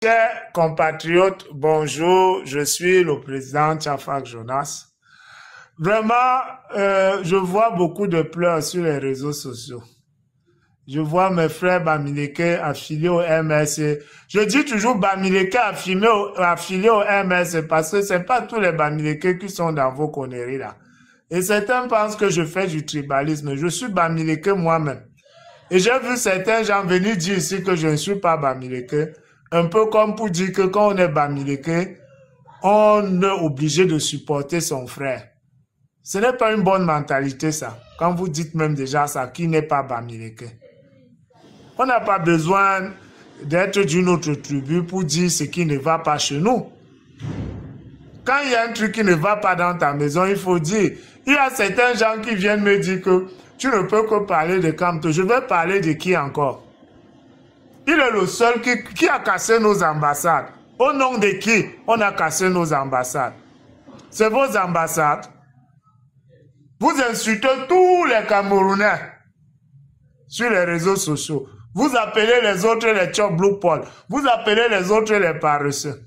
Chers compatriotes, bonjour, je suis le président Tchafak Jonas. Vraiment, je vois beaucoup de pleurs sur les réseaux sociaux. Je vois mes frères Bamileke affiliés au MSC. Je dis toujours Bamileke affiliés au MSC parce que c'est pas tous les Bamileke qui sont dans vos conneries là. Et certains pensent que je fais du tribalisme. Je suis Bamileke moi-même. Et j'ai vu certains gens venir dire ici que je ne suis pas Bamileke. Un peu comme pour dire que quand on est Bamileke, on est obligé de supporter son frère. Ce n'est pas une bonne mentalité ça. Quand vous dites même déjà ça, qui n'est pas Bamileke. On n'a pas besoin d'être d'une autre tribu pour dire ce qui ne va pas chez nous. Quand il y a un truc qui ne va pas dans ta maison, il faut dire. Il y a certains gens qui viennent me dire que tu ne peux que parler de Kamto. Je vais parler de qui encore? Il est le seul qui a cassé nos ambassades. Au nom de qui on a cassé nos ambassades? C'est vos ambassades. Vous insultez tous les Camerounais sur les réseaux sociaux. Vous appelez les autres les Chop Blue Paul. Vous appelez les autres les paresseux.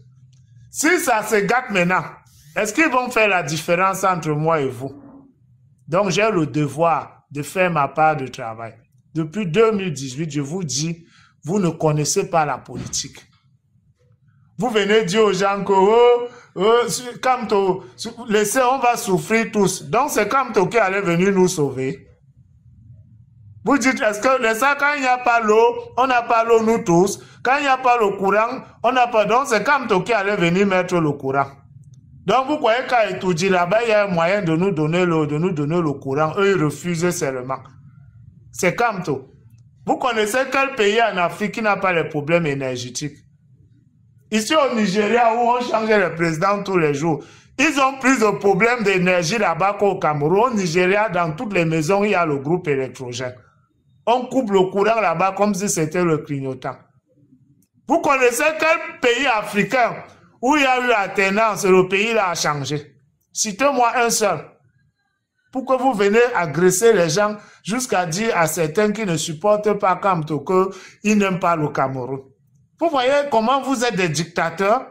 Si ça se gâte maintenant, est-ce qu'ils vont faire la différence entre moi et vous? Donc j'ai le devoir de faire ma part de travail. Depuis 2018, je vous dis, vous ne connaissez pas la politique. Vous venez dire aux gens que Kamto, laissez, on va souffrir tous. Donc c'est Kamto qui allait venir nous sauver. Vous dites, est-ce que ça, quand il n'y a pas l'eau, on n'a pas l'eau nous tous. Quand il n'y a pas le courant, on n'a pas. Donc c'est Kamto qui allait venir mettre le courant. Donc vous croyez qu'à Etoudi, là-bas, il y a un moyen de nous donner l'eau, de nous donner le courant. Eux, ils refusent seulement. C'est Kamto. Vous connaissez quel pays en Afrique qui n'a pas les problèmes énergétiques? Ici au Nigeria, où on change le président tous les jours, ils ont plus de problèmes d'énergie là-bas qu'au Cameroun. Au Nigeria, dans toutes les maisons, il y a le groupe électrogène. On coupe le courant là-bas comme si c'était le clignotant. Vous connaissez quel pays africain où il y a eu alternance et le pays là a changé? Citez-moi un seul. Pourquoi vous venez agresser les gens jusqu'à dire à certains qui ne supportent pas Kamto qu'ils n'aiment pas le Cameroun? Vous voyez comment vous êtes des dictateurs?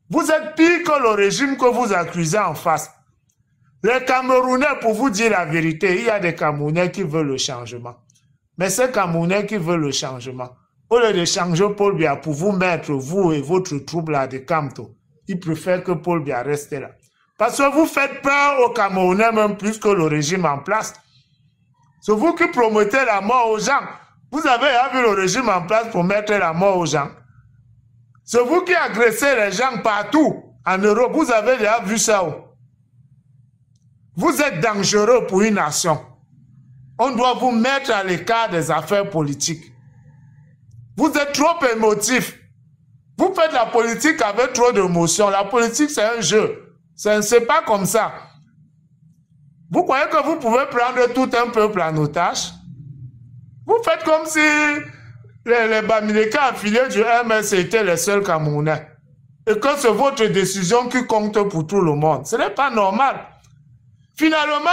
Vous êtes pire que le régime que vous accusez en face. Les Camerounais, pour vous dire la vérité, il y a des Camerounais qui veulent le changement. Mais ces Camerounais qui veulent le changement, au lieu de changer Paul Biya pour vous mettre, vous et votre troupe là de Kamto, ils préfèrent que Paul Biya reste là. Parce que vous faites peur aux Camerounais même plus que le régime en place. C'est vous qui promettez la mort aux gens. Vous avez vu le régime en place pour mettre la mort aux gens. C'est vous qui agressez les gens partout en Europe. Vous avez déjà vu ça. Vous êtes dangereux pour une nation. On doit vous mettre à l'écart des affaires politiques. Vous êtes trop émotif. Vous faites la politique avec trop d'émotions. La politique, c'est un jeu. C'est pas comme ça. Vous croyez que vous pouvez prendre tout un peuple en otage? Vous faites comme si les Bamileke affiliés du MS étaient les seuls Camerounais. Et que c'est votre décision qui compte pour tout le monde. Ce n'est pas normal. Finalement,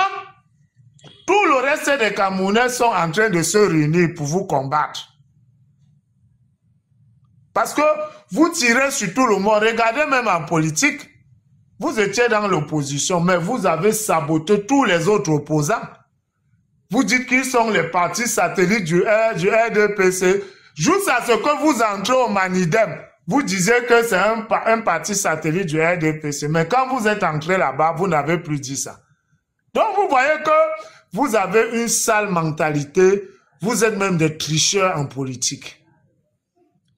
tout le reste des Camerounais sont en train de se réunir pour vous combattre. Parce que vous tirez sur tout le monde. Regardez même en politique. Vous étiez dans l'opposition, mais vous avez saboté tous les autres opposants. Vous dites qu'ils sont les partis satellites du RDPC. Jusqu'à ce que vous entrez au Manidem, vous disiez que c'est un parti satellite du RDPC. Mais quand vous êtes entré là-bas, vous n'avez plus dit ça. Donc vous voyez que vous avez une sale mentalité. Vous êtes même des tricheurs en politique.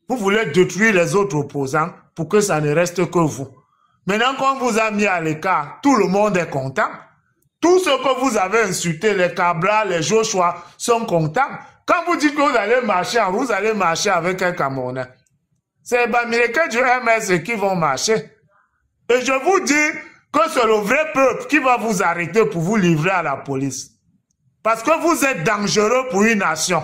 Vous voulez détruire les autres opposants pour que ça ne reste que vous. Maintenant qu'on vous a mis à l'écart, tout le monde est content. Tout ce que vous avez insulté, les Cabral, les Joshua, sont contents. Quand vous dites que vous allez marcher avec un Camerounais. C'est les Bamileke du MS qui vont marcher. Et je vous dis que c'est le vrai peuple qui va vous arrêter pour vous livrer à la police. Parce que vous êtes dangereux pour une nation.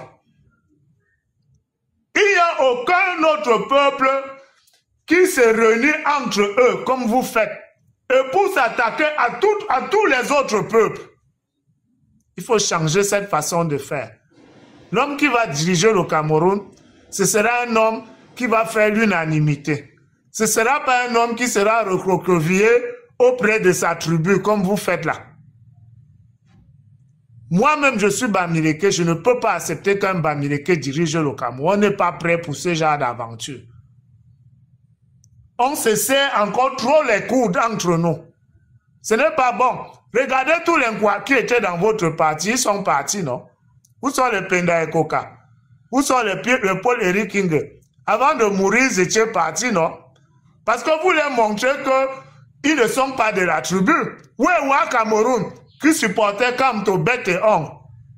Il n'y a aucun autre peuple qui se réunit entre eux comme vous faites. Et pour s'attaquer à tous les autres peuples. Il faut changer cette façon de faire. L'homme qui va diriger le Cameroun, ce sera un homme qui va faire l'unanimité. Ce ne sera pas un homme qui sera recroquevillé auprès de sa tribu, comme vous faites là. Moi-même, je suis Bamileke, je ne peux pas accepter qu'un Bamileke dirige le Cameroun. On n'est pas prêt pour ce genre d'aventure. On se serre encore trop les coudes entre nous. Ce n'est pas bon. Regardez tous les Nkwa qui étaient dans votre parti, ils sont partis, non? Où sont les Penda et Koka? Où sont le Paul Eric King? Avant de mourir, ils étaient partis, non? Parce que vous leur montrez qu'ils ne sont pas de la tribu. Ouéwa Cameroun, qui supportait Kamto, bête et ongle.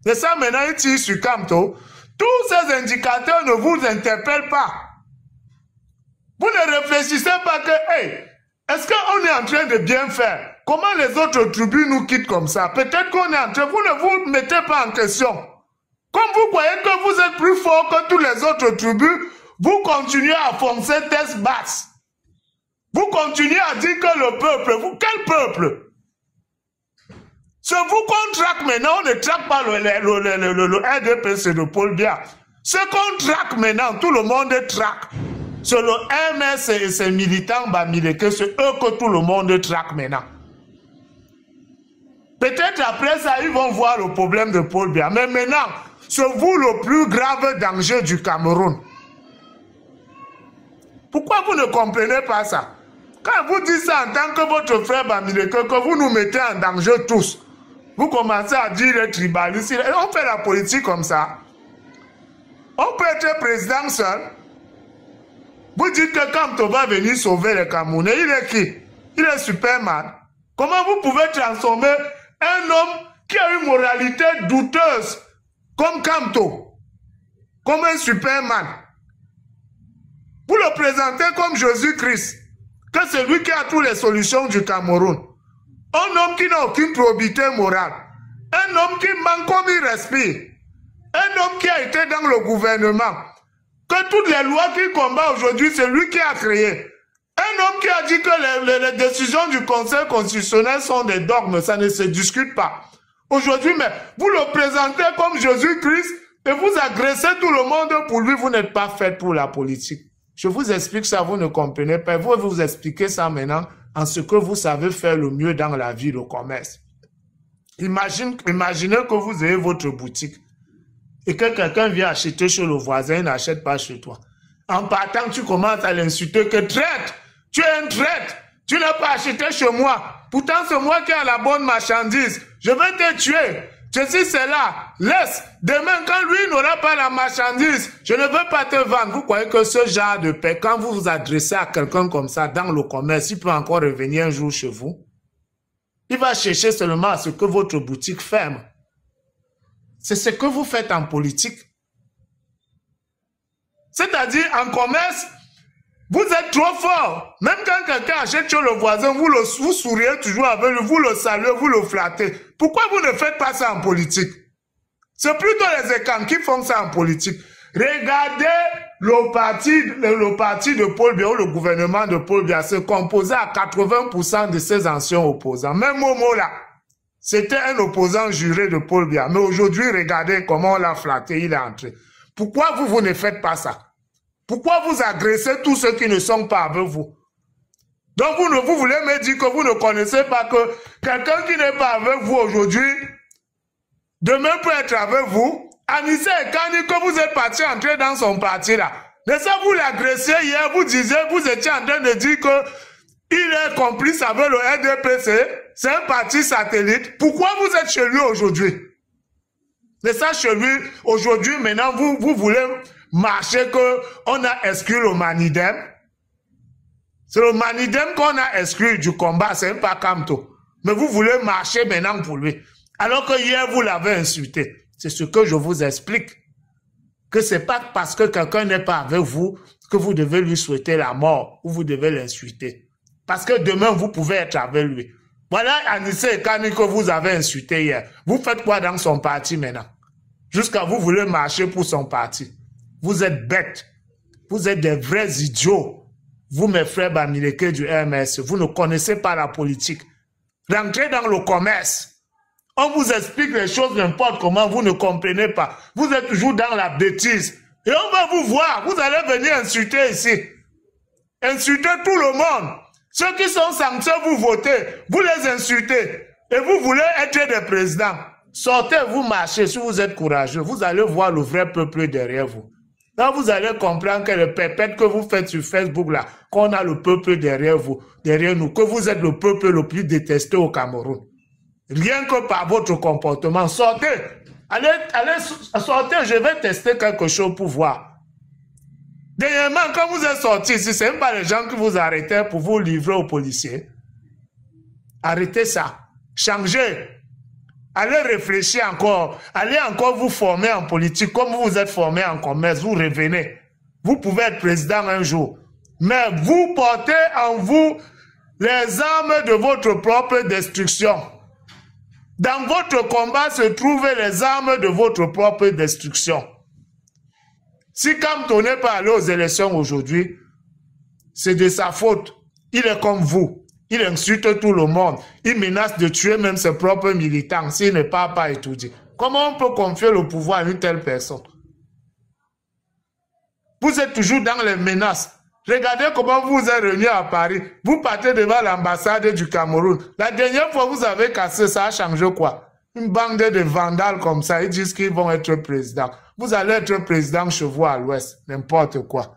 C'est ça maintenant, ils tirent sur Kamto. Tous ces indicateurs ne vous interpellent pas. Vous ne réfléchissez pas que, hey, est-ce qu'on est en train de bien faire? Comment les autres tribus nous quittent comme ça? Peut-être qu'on est en train, vous ne vous mettez pas en question. Comme vous croyez que vous êtes plus fort que tous les autres tribus, vous continuez à foncer tête basse. Vous continuez à dire que le peuple, vous, quel peuple? C'est vous qu'on traque maintenant, on ne traque pas le RDPC de Paul Biya. Ce qu'on traque maintenant, tout le monde traque. C'est le MS et ses militants Bamileke, c'est eux que tout le monde traque maintenant. Peut-être après ça, ils vont voir le problème de Paul Biya. Mais maintenant, c'est vous le plus grave danger du Cameroun. Pourquoi vous ne comprenez pas ça? Quand vous dites ça en tant que votre frère Bamileke, que vous nous mettez en danger tous, vous commencez à dire les tribalistes. On fait la politique comme ça. On peut être président seul. Vous dites que quand on va venir sauver les Camerounais, il est qui? Il est Superman. Comment vous pouvez transformer un homme qui a une moralité douteuse comme Kamto, comme un Superman? Vous le présentez comme Jésus-Christ, que c'est lui qui a toutes les solutions du Cameroun. Un homme qui n'a aucune probité morale. Un homme qui manque comme il respire. Un homme qui a été dans le gouvernement. Que toutes les lois qu'il combat aujourd'hui, c'est lui qui a créé. Un homme qui a dit que les décisions du Conseil constitutionnel sont des dogmes, ça ne se discute pas. Aujourd'hui, mais vous le présentez comme Jésus-Christ et vous agressez tout le monde pour lui, vous n'êtes pas fait pour la politique. Je vous explique ça, vous ne comprenez pas. Vous vous expliquez ça maintenant en ce que vous savez faire le mieux dans la vie, le commerce. Imaginez que vous avez votre boutique et que quelqu'un vient acheter chez le voisin, il n'achète pas chez toi. En partant, tu commences à l'insulter que traite, tu es un traître, tu n'as pas acheté chez moi. Pourtant, c'est moi qui ai la bonne marchandise. Je vais te tuer. Ceci, c'est là. Laisse. Demain, quand lui n'aura pas la marchandise, je ne veux pas te vendre. Vous croyez que ce genre de paix, quand vous vous adressez à quelqu'un comme ça dans le commerce, il peut encore revenir un jour chez vous? Il va chercher seulement à ce que votre boutique ferme. C'est ce que vous faites en politique. C'est-à-dire, en commerce, vous êtes trop fort. Même quand quelqu'un achète chez le voisin, vous souriez toujours avec lui, vous le saluez, vous le flattez. Pourquoi vous ne faites pas ça en politique? C'est plutôt les écans qui font ça en politique. Regardez le parti de Paul Biya, le gouvernement de Paul Biya, se composait à 80% de ses anciens opposants. Même Momo là, c'était un opposant juré de Paul Biya. Mais aujourd'hui, regardez comment on l'a flatté, il est entré. Pourquoi vous ne faites pas ça? Pourquoi vous agressez tous ceux qui ne sont pas avec vous? Donc vous voulez me dire que vous ne connaissez pas que quelqu'un qui n'est pas avec vous aujourd'hui, demain peut être avec vous. Anissé Ekani, que vous êtes parti entrer dans son parti là. Mais ça, vous l'agressiez hier, vous étiez en train de dire que il est complice avec le RDPC, c'est un parti satellite. Pourquoi vous êtes chez lui aujourd'hui? Mais ça, chez lui, aujourd'hui, maintenant, vous voulez marcher que on a exclu le Manidem. C'est le Manidem qu'on a exclu du combat, c'est pas Kamto. Mais vous voulez marcher maintenant pour lui. Alors que hier, vous l'avez insulté. C'est ce que je vous explique. Que c'est pas parce que quelqu'un n'est pas avec vous que vous devez lui souhaiter la mort ou vous devez l'insulter. Parce que demain, vous pouvez être avec lui. Voilà Anissé Ekani que vous avez insulté hier. Vous faites quoi dans son parti maintenant? Jusqu'à vous voulez marcher pour son parti. Vous êtes bêtes. Vous êtes des vrais idiots. Vous, mes frères Bamileke du RMS, vous ne connaissez pas la politique. Rentrez dans le commerce. On vous explique les choses n'importe comment, vous ne comprenez pas. Vous êtes toujours dans la bêtise. Et on va vous voir, vous allez venir insulter ici. Insulter tout le monde. Ceux qui sont sanctions, vous votez, vous les insultez. Et vous voulez être des présidents. Sortez, vous marchez, si vous êtes courageux, vous allez voir le vrai peuple derrière vous. Là, vous allez comprendre que le pépette que vous faites sur Facebook, là, qu'on a le peuple derrière vous, derrière nous, que vous êtes le peuple le plus détesté au Cameroun. Rien que par votre comportement. Sortez. Allez, sortez, je vais tester quelque chose pour voir. Dernièrement, quand vous êtes sortis ici, ce n'est pas les gens qui vous arrêtaient pour vous livrer aux policiers. Arrêtez ça. Changez. Allez réfléchir encore. Allez encore vous former en politique. Comme vous vous êtes formé en commerce, vous revenez. Vous pouvez être président un jour. Mais vous portez en vous les armes de votre propre destruction. Dans votre combat se trouvent les armes de votre propre destruction. Si Kamto n'est pas allé aux élections aujourd'hui, c'est de sa faute. Il est comme vous. Il insulte tout le monde. Il menace de tuer même ses propres militants s'il ne part pas étudier. Comment on peut confier le pouvoir à une telle personne? Vous êtes toujours dans les menaces. Regardez comment vous êtes réunis à Paris. Vous partez devant l'ambassade du Cameroun. La dernière fois, vous avez cassé, ça a changé quoi? Une bande de vandales comme ça, ils disent qu'ils vont être présidents. Vous allez être président chez vous à l'ouest, n'importe quoi.